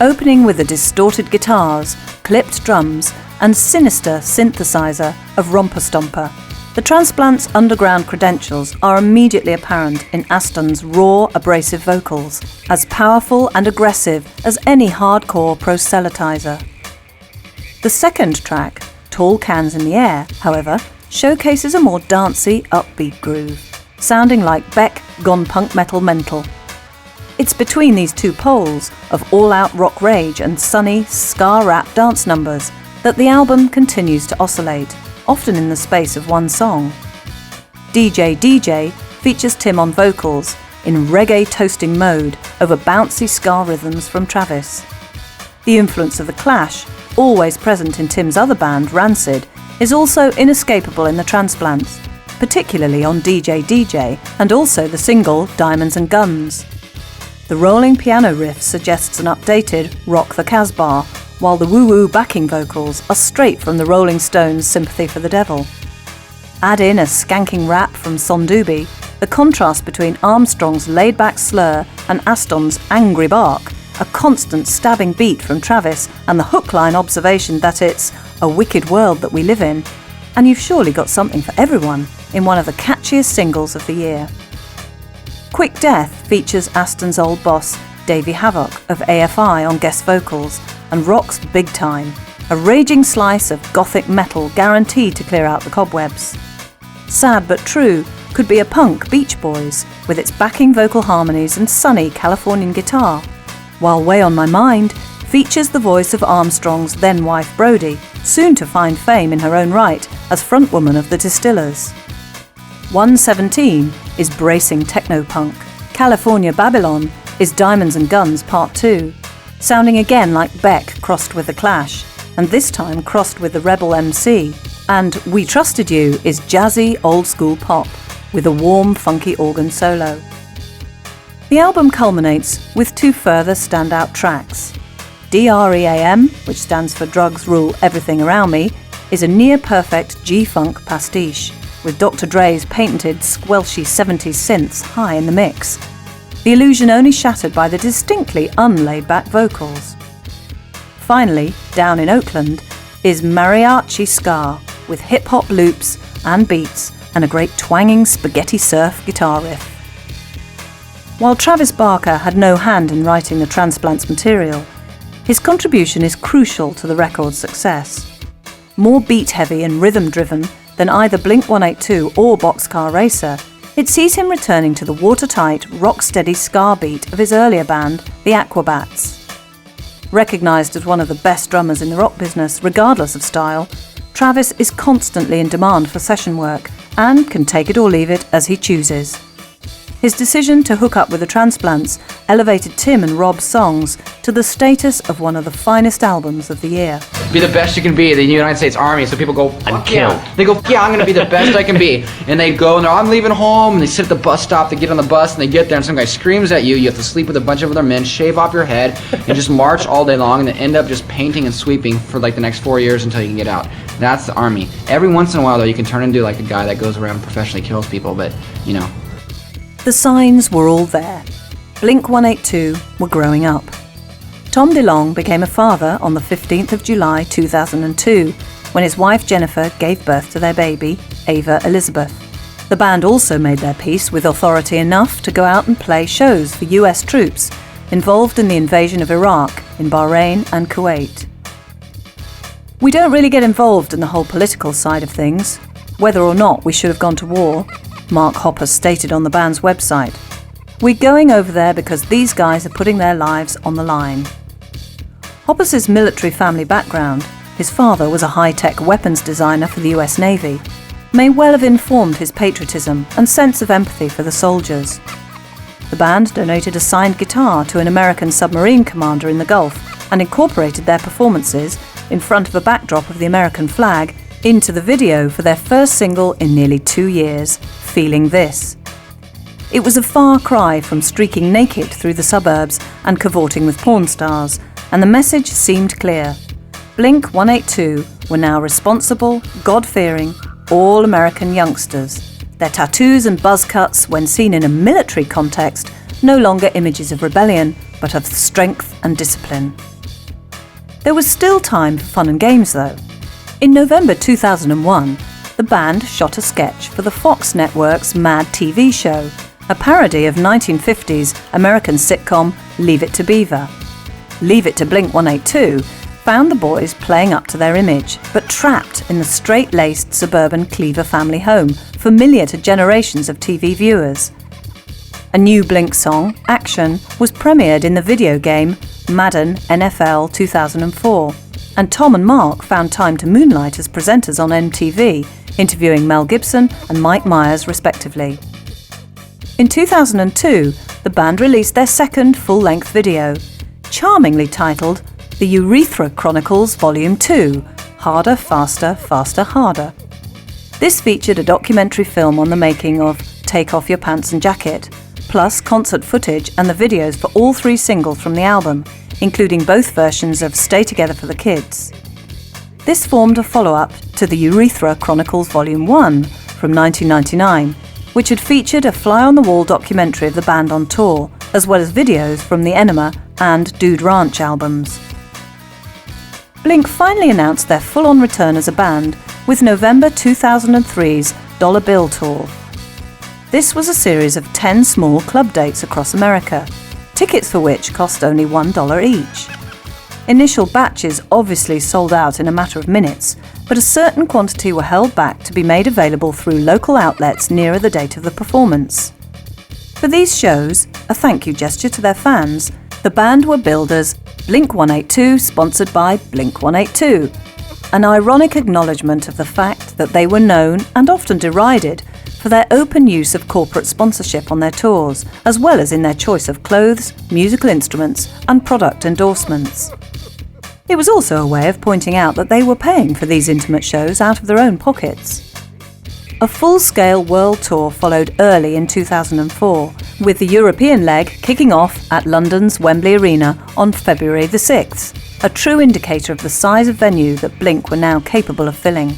Opening with the distorted guitars, clipped drums, and sinister synthesizer of Romper Stomper, the Transplants' underground credentials are immediately apparent in Aston's raw, abrasive vocals, as powerful and aggressive as any hardcore proselytizer. The second track, Tall Cans in the Air, however, showcases a more dancey, upbeat groove, sounding like Beck gone punk metal mental. It's between these two poles of all-out rock rage and sunny, ska-rap dance numbers that the album continues to oscillate, often in the space of one song. DJ features Tim on vocals, in reggae toasting mode over bouncy ska rhythms from Travis. The influence of The Clash, always present in Tim's other band, Rancid, is also inescapable in the Transplants, particularly on DJ and also the single Diamonds and Guns. The rolling piano riff suggests an updated Rock the Casbah, while the woo-woo backing vocals are straight from the Rolling Stones' Sympathy for the Devil. Add in a skanking rap from Sondubi, the contrast between Armstrong's laid-back slur and Aston's angry bark a constant stabbing beat from Travis, and the hook-line observation that it's a wicked world that we live in, and you've surely got something for everyone in one of the catchiest singles of the year. Quick Death features Aston's old boss, Davey Havok of AFI on guest vocals, and rocks big time, a raging slice of gothic metal guaranteed to clear out the cobwebs. Sad But True could be a punk Beach Boys with its backing vocal harmonies and sunny Californian guitar, while Way on My Mind features the voice of Armstrong's then-wife Brody, soon to find fame in her own right as frontwoman of the Distillers. 117 is bracing techno-punk. California Babylon is Diamonds and Guns Part 2, sounding again like Beck crossed with The Clash, and this time crossed with the Rebel MC. And We Trusted You is jazzy old-school pop, with a warm, funky organ solo. The album culminates with two further standout tracks. DREAM, which stands for Drugs Rule Everything Around Me, is a near-perfect G-funk pastiche, with Dr. Dre's patented squelchy 70s synths high in the mix. The illusion only shattered by the distinctly unlaid-back vocals. Finally, Down in Oakland, is mariachi ska, with hip-hop loops and beats and a great twanging spaghetti surf guitar riff. While Travis Barker had no hand in writing the Transplants material, his contribution is crucial to the record's success. More beat-heavy and rhythm-driven than either Blink-182 or Boxcar Racer, it sees him returning to the watertight, rock-steady ska beat of his earlier band, the Aquabats. Recognised as one of the best drummers in the rock business, regardless of style, Travis is constantly in demand for session work and can take it or leave it as he chooses. His decision to hook up with the Transplants elevated Tim and Rob's songs to the status of one of the finest albums of the year. Be the best you can be, the United States Army, so people go, fuck kill. yeah. They go, yeah, I'm gonna be the best I can be. And they go and they're, I'm leaving home, and they sit at the bus stop, they get on the bus, and they get there, and some guy screams at you, you have to sleep with a bunch of other men, shave off your head, and just march all day long, and then end up just painting and sweeping for like the next 4 years until you can get out. That's the Army. Every once in a while, though, you can turn into like the guy that goes around and professionally kills people, but, you know. The signs were all there. Blink-182 were growing up. Tom DeLonge became a father on the 15th of July 2002, when his wife Jennifer gave birth to their baby, Ava Elizabeth. The band also made their peace with authority enough to go out and play shows for US troops involved in the invasion of Iraq in Bahrain and Kuwait. We don't really get involved in the whole political side of things, whether or not we should have gone to war, Mark Hoppus stated on the band's website. We're going over there because these guys are putting their lives on the line. Hoppus's military family background, his father was a high-tech weapons designer for the US Navy, may well have informed his patriotism and sense of empathy for the soldiers. The band donated a signed guitar to an American submarine commander in the Gulf and incorporated their performances in front of a backdrop of the American flag into the video for their first single in nearly 2 years, Feeling This. It was a far cry from streaking naked through the suburbs and cavorting with porn stars, and the message seemed clear. Blink-182 were now responsible, God-fearing, all-American youngsters. Their tattoos and buzz cuts, when seen in a military context, no longer images of rebellion, but of strength and discipline. There was still time for fun and games, though. In November 2001, the band shot a sketch for the Fox network's Mad TV show, a parody of 1950s American sitcom Leave It to Beaver. Leave It to Blink-182 found the boys playing up to their image, but trapped in the straight-laced suburban Cleaver family home, familiar to generations of TV viewers. A new Blink song, Action, was premiered in the video game Madden NFL 2004, and Tom and Mark found time to moonlight as presenters on MTV, interviewing Mel Gibson and Mike Myers respectively. In 2002, the band released their second full-length video, charmingly titled The Urethra Chronicles Volume 2, Harder, Faster, Faster, Harder. This featured a documentary film on the making of Take Off Your Pants and Jacket, plus concert footage and the videos for all 3 singles from the album, including both versions of Stay Together for the Kids. This formed a follow-up to the Urethra Chronicles Volume 1 from 1999, which had featured a fly-on-the-wall documentary of the band on tour, as well as videos from the Enema and Dude Ranch albums. Blink finally announced their full-on return as a band with November 2003's Dollar Bill Tour. This was a series of 10 small club dates across America, tickets for which cost only $1 each. Initial batches obviously sold out in a matter of minutes, but a certain quantity were held back to be made available through local outlets nearer the date of the performance. For these shows, a thank you gesture to their fans, the band were billed as Blink-182 sponsored by Blink-182, an ironic acknowledgement of the fact that they were known and often derided for their open use of corporate sponsorship on their tours, as well as in their choice of clothes, musical instruments, and product endorsements. It was also a way of pointing out that they were paying for these intimate shows out of their own pockets. A full-scale world tour followed early in 2004, with the European leg kicking off at London's Wembley Arena on February the 6th, a true indicator of the size of venue that Blink were now capable of filling.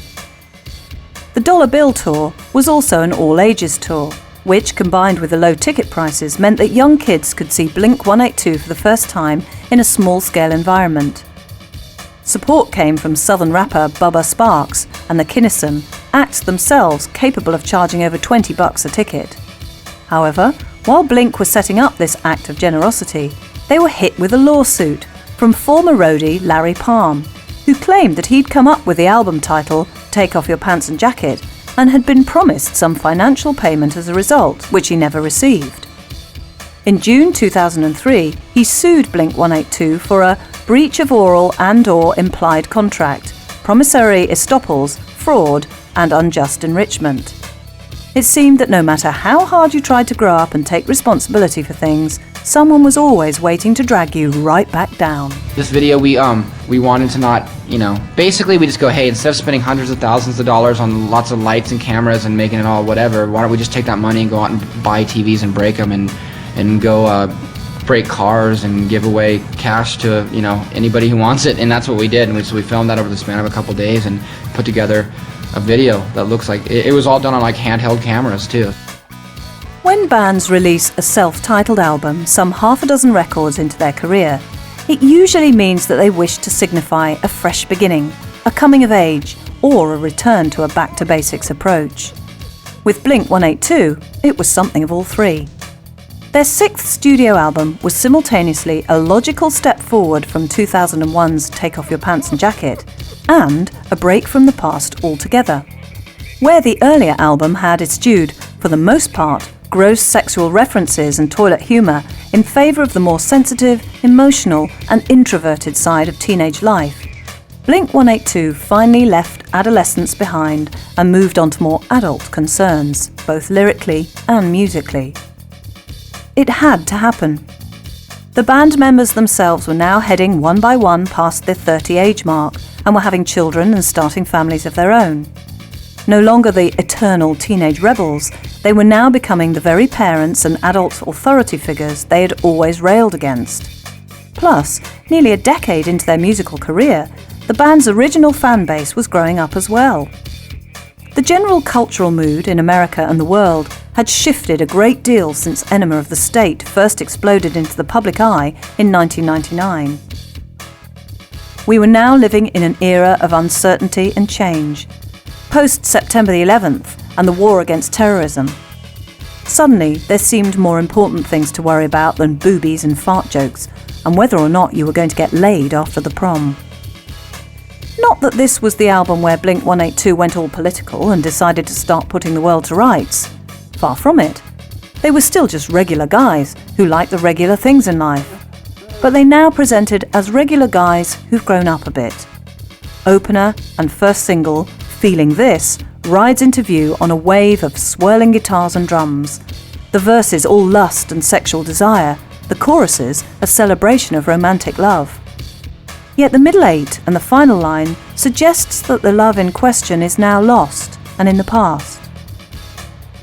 The Dollar Bill Tour was also an all-ages tour, which, combined with the low ticket prices, meant that young kids could see Blink-182 for the first time in a small-scale environment. Support came from Southern rapper Bubba Sparxxx and the Kinnison, acts themselves capable of charging over $20 a ticket. However, while Blink was setting up this act of generosity, they were hit with a lawsuit from former roadie Larry Palm, who claimed that he'd come up with the album title Take Off Your Pants and Jacket and had been promised some financial payment as a result, which he never received. In June 2003, he sued Blink-182 for a breach of oral and/or implied contract, promissory estoppels, fraud, and unjust enrichment. It seemed that no matter how hard you tried to grow up and take responsibility for things, someone was always waiting to drag you right back down. This video, we wanted to not, basically we just go, hey, instead of spending hundreds of thousands of dollars on lots of lights and cameras and making it all whatever, why don't we just take that money and go out and buy TVs and break them and go break cars and give away cash to anybody who wants it. And that's what we did. And so we filmed that over the span of a couple days and put together a video that looks like it was all done on like handheld cameras too. When bands release a self-titled album some half a dozen records into their career, it usually means that they wish to signify a fresh beginning, a coming of age, or a return to a back-to-basics approach. With Blink-182, it was something of all three. Their sixth studio album was simultaneously a logical step forward from 2001's Take Off Your Pants and Jacket, and a break from the past altogether. Where the earlier album had eschewed, for the most part, gross sexual references and toilet humour in favour of the more sensitive, emotional and introverted side of teenage life, Blink-182 finally left adolescence behind and moved on to more adult concerns, both lyrically and musically. It had to happen. The band members themselves were now heading one by one past their 30 age mark and were having children and starting families of their own. No longer the eternal teenage rebels, they were now becoming the very parents and adult authority figures they had always railed against. Plus, nearly a decade into their musical career, the band's original fan base was growing up as well. The general cultural mood in America and the world had shifted a great deal since Enema of the State first exploded into the public eye in 1999. We were now living in an era of uncertainty and change, post-September the 11th and the war against terrorism. Suddenly, there seemed more important things to worry about than boobies and fart jokes, and whether or not you were going to get laid after the prom. Not that this was the album where Blink-182 went all political and decided to start putting the world to rights. Far from it. They were still just regular guys who liked the regular things in life. But they now presented as regular guys who've grown up a bit. Opener and first single, Feeling This, rides into view on a wave of swirling guitars and drums. The verses all lust and sexual desire, the choruses a celebration of romantic love. Yet the middle eight and the final line suggests that the love in question is now lost and in the past.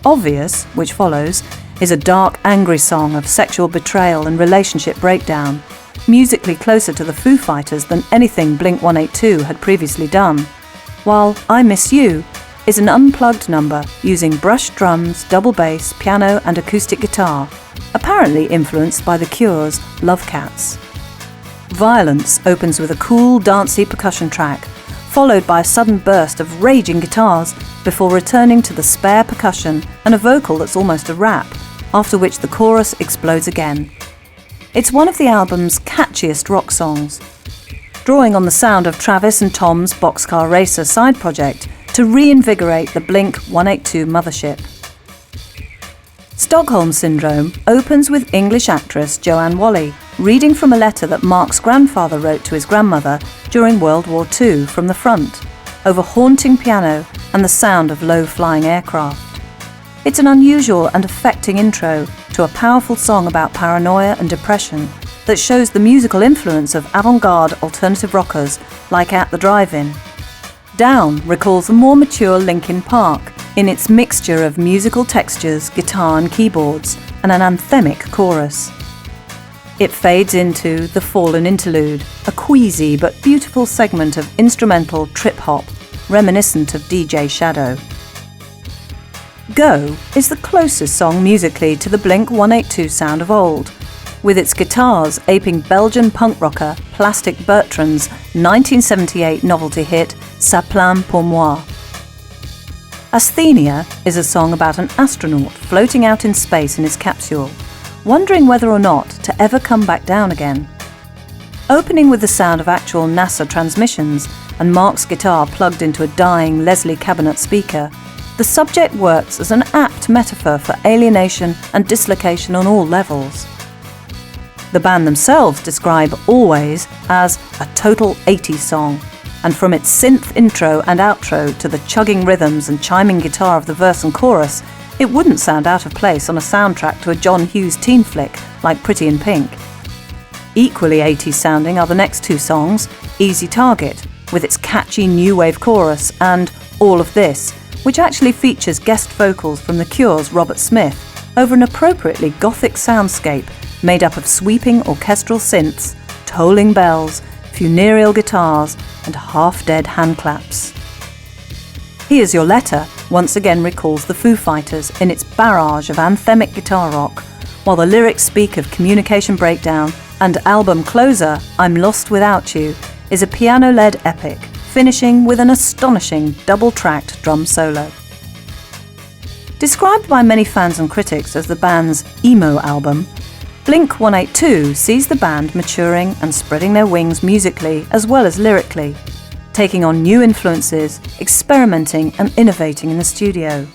Obvious, which follows, is a dark, angry song of sexual betrayal and relationship breakdown, musically closer to the Foo Fighters than anything Blink-182 had previously done, while I Miss You is an unplugged number using brushed drums, double bass, piano and acoustic guitar, apparently influenced by The Cure's Love Cats. Violence opens with a cool, dancey percussion track, followed by a sudden burst of raging guitars before returning to the spare percussion and a vocal that's almost a rap, after which the chorus explodes again. It's one of the album's catchiest rock songs, drawing on the sound of Travis and Tom's Boxcar Racer side project to reinvigorate the Blink-182 mothership. Stockholm Syndrome opens with English actress Joanne Whalley reading from a letter that Mark's grandfather wrote to his grandmother during World War II from the front, over haunting piano and the sound of low-flying aircraft. It's an unusual and affecting intro to a powerful song about paranoia and depression that shows the musical influence of avant-garde alternative rockers like At the Drive-In. Down recalls the more mature Linkin Park in its mixture of musical textures, guitar and keyboards, and an anthemic chorus. It fades into The Fallen Interlude, a queasy but beautiful segment of instrumental trip-hop, reminiscent of DJ Shadow. Go is the closest song musically to the Blink-182 sound of old, with its guitars aping Belgian punk rocker Plastic Bertrand's 1978 novelty hit Ça plane pour moi. Asthenia is a song about an astronaut floating out in space in his capsule, wondering whether or not to ever come back down again. Opening with the sound of actual NASA transmissions and Mark's guitar plugged into a dying Leslie cabinet speaker, the subject works as an apt metaphor for alienation and dislocation on all levels. The band themselves describe Always as a total 80s song, and from its synth intro and outro to the chugging rhythms and chiming guitar of the verse and chorus, it wouldn't sound out of place on a soundtrack to a John Hughes teen flick like Pretty in Pink. Equally 80s sounding are the next two songs, Easy Target, with its catchy new wave chorus, and All of This, which actually features guest vocals from The Cure's Robert Smith over an appropriately gothic soundscape made up of sweeping orchestral synths, tolling bells, funereal guitars, and half-dead handclaps. Here's Your Letter once again recalls the Foo Fighters in its barrage of anthemic guitar rock, while the lyrics speak of communication breakdown, and album closer, I'm Lost Without You, is a piano-led epic, finishing with an astonishing double-tracked drum solo. Described by many fans and critics as the band's emo album, Blink-182 sees the band maturing and spreading their wings musically as well as lyrically, taking on new influences, experimenting and innovating in the studio.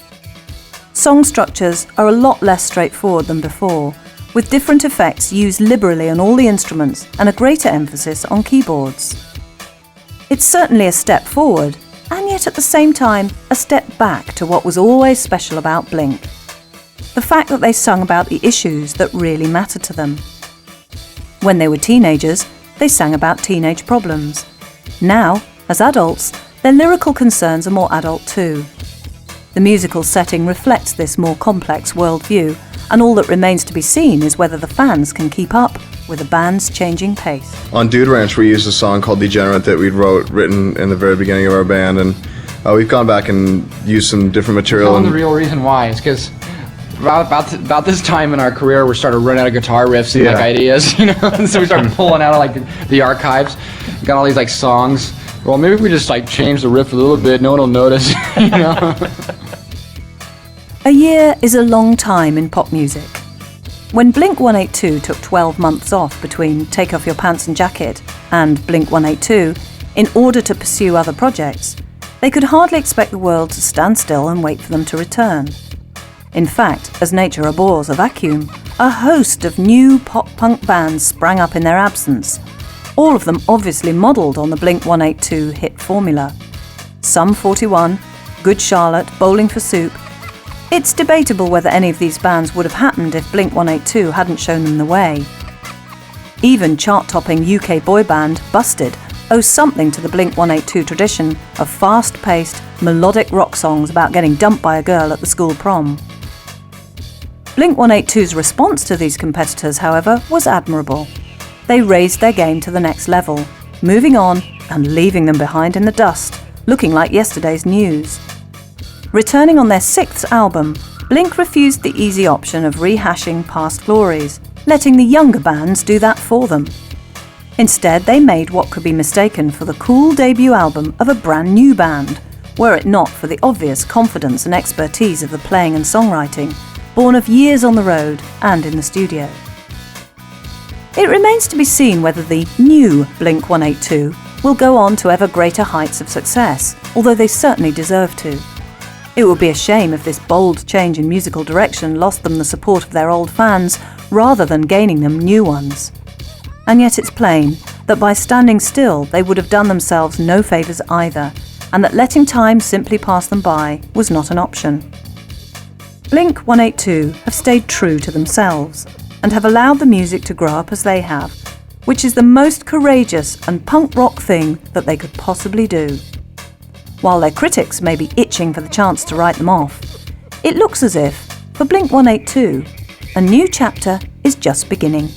Song structures are a lot less straightforward than before, with different effects used liberally on all the instruments and a greater emphasis on keyboards. It's certainly a step forward, and yet at the same time a step back to what was always special about Blink. The fact that they sung about the issues that really mattered to them. When they were teenagers, they sang about teenage problems. Now, as adults, their lyrical concerns are more adult too. The musical setting reflects this more complex worldview, and all that remains to be seen is whether the fans can keep up with the band's changing pace. On Dude Ranch, we used a song called Degenerate that we'd written in the very beginning of our band, and we've gone back and used some different material. And the real reason why is because about this time in our career, we started running out of guitar riffs and like ideas, you know. And so we started pulling out of like the archives, got all these like songs. Well, maybe if we just like change the riff a little bit, no one will notice, you know. A year is a long time in pop music. When Blink-182 took 12 months off between Take Off Your Pants and Jacket and Blink-182 in order to pursue other projects, they could hardly expect the world to stand still and wait for them to return. In fact, as nature abhors a vacuum, a host of new pop-punk bands sprang up in their absence, all of them obviously modelled on the Blink-182 hit formula. Sum 41, Good Charlotte, Bowling for Soup. It's debatable whether any of these bands would have happened if Blink-182 hadn't shown them the way. Even chart-topping UK boy band Busted owes something to the Blink-182 tradition of fast-paced, melodic rock songs about getting dumped by a girl at the school prom. Blink-182's response to these competitors, however, was admirable. They raised their game to the next level, moving on and leaving them behind in the dust, looking like yesterday's news. Returning on their 6th album, Blink refused the easy option of rehashing past glories, letting the younger bands do that for them. Instead, they made what could be mistaken for the cool debut album of a brand new band, were it not for the obvious confidence and expertise of the playing and songwriting, born of years on the road and in the studio. It remains to be seen whether the new Blink-182 will go on to ever greater heights of success, although they certainly deserve to. It would be a shame if this bold change in musical direction lost them the support of their old fans rather than gaining them new ones. And yet it's plain that by standing still they would have done themselves no favours either, and that letting time simply pass them by was not an option. Blink-182 have stayed true to themselves and have allowed the music to grow up as they have, which is the most courageous and punk rock thing that they could possibly do. While their critics may be itching for the chance to write them off, it looks as if, for Blink-182, a new chapter is just beginning.